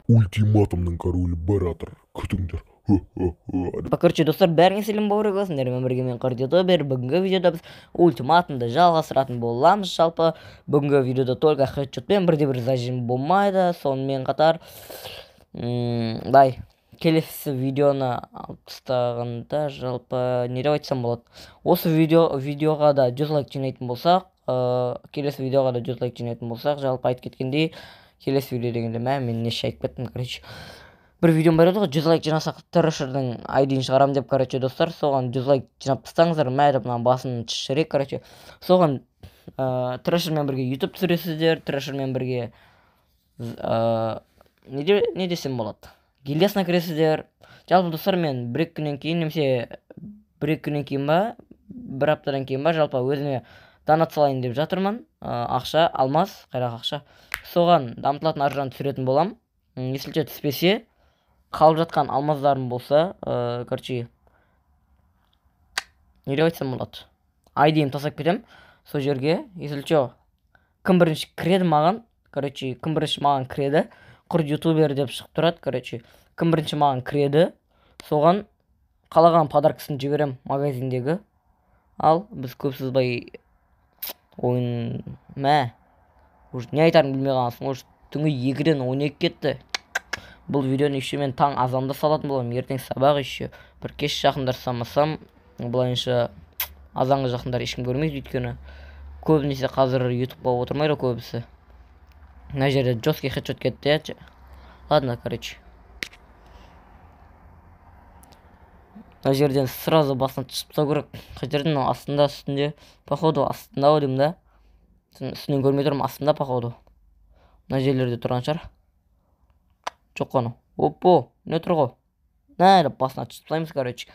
Ультиматумның королі баратыр. Күтіңдер. Короче, достар, бәріңе сәлем болар сіздермен бірге мен Кардиотобер. Бүгінгі видеода біз ультиматумды жалғастыратын боламыз. Жалпы бүгінгі видеода только хедшотпен бірде-бір зажим болмайды. Сонымен қатар келесі видеоны алып тастағанда жалпы не деп айтсам болады. Осы видеоға да 100 лайк жинайтын болсақ, келесі видеоға да 100 лайк жинайтын болсақ, жалпы айтып кеткендей, келесі видео дегенде мен неше айтып кеттім, короче. Бір видеом бар еді ғой, 100 лайк жинасақ тырышырдың айдиін шығарам деп, короче, достар, соған 100 лайк жинап тастаңыздар, мәді мына басын шірек, короче. Соған тырышырмен бірге YouTube түсіресіздер, тырышырмен бірге не десем болады, гильдиясына кіресіздер. Жалпы достар, мен бір күннен кейін, немесе бір күннен кейін ба, бір аптадан кейін ба, жалпы өзіме донат салайын деп жатырмын. Ақша, алмаз, қайрақ ақша. Соған дамытылатын аржан түсіретін болам. Есілше түспесе, қалып жатқан алмаздарым болса, короче, не деп айтсам болады, айдиім тасап кетем сол жерге. Есілше кім бірінші кіреді маған, короче, кім бірінші маған кіреді, құрт ютубер деп шығып тұрады, короче, кім бірінші маған кіреді, соған қалаған подаркасын жіберем магазиндегі. Ал біз көп сызбай ойын уже не айтарын білмей қалғансың, уже түнгі 2-ден 12 кетті. Бұл видеоны еще мен таң азанда салатын болам, ертең сабақ еще бір кеш жақындар самасам, бұлайынша азанғы жақындар ешкім көрмейді, өйткені көбінесе қазір ютубқа отырмайды көбісі. Мына жерде жесткий хедшот кетті. Ладно, короче, мына жерден сразу басына түсіп тастау керек. Қай жерден астында, үстінде, походу астында ау деймін да. Үстінен көрмей тұрмын, астында походу. Мына жерлерде тұрған шығар. Жоқ қаны. Опо, не тұр ғой? Басына түсіп тастаймыз, короче.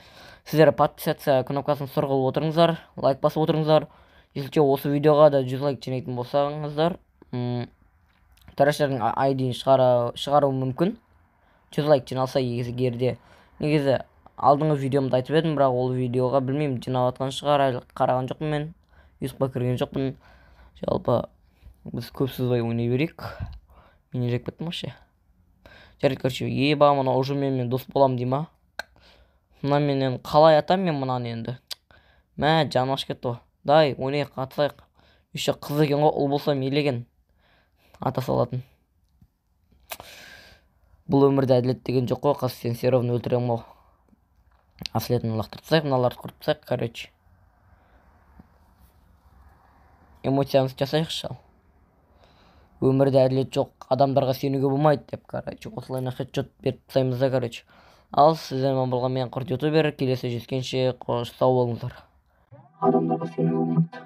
Сіздер подписаться кнопкасын сұрғылып отырыңыздар, лайк басып отырыңыздар. Есілше осы видеоға да 100 лайк жинайтын болсаңыздар, тырышырдың айдиін шығару мүмкін. 100 лайк жиналса егерде. Негізі алдыңғы видеомды айтып едім, бірақ ол видеоға білмеймін, жинап атқан шығар, әлі қараған жоқпын мен. YouTube'ға кірген жоқпын. Жалпы біз көп сызбай ойнай берейік. Мен ерек беттім вообще. Жарайды, короче, еба, мына ұжыммен дос болам дейма. Мына менен қалай атам мен мынаны енді. Жаным ашып кетті ғой. Дай, ойнайық, атсайық. Еще қыз екен ғой, ұл болса мейлеген. Ата салатын. Бұл өмірде әділет деген жоқ қой, қыз, сен все равно өлтірем ғой. Аслетін лақтыртсайық, мыналарды құртсайық, короче. Эмоциямыз жасайық шал. Өмірде әділет жоқ, адамдарға сенуге болмайды деп, короче, осылайына хедшот беріп тастаймыз да, короче. Ал сіздермен болған мен Құрт ютубер, келесі жүзгенше сау болыңыздар. Адамдарға сенуге болмайды.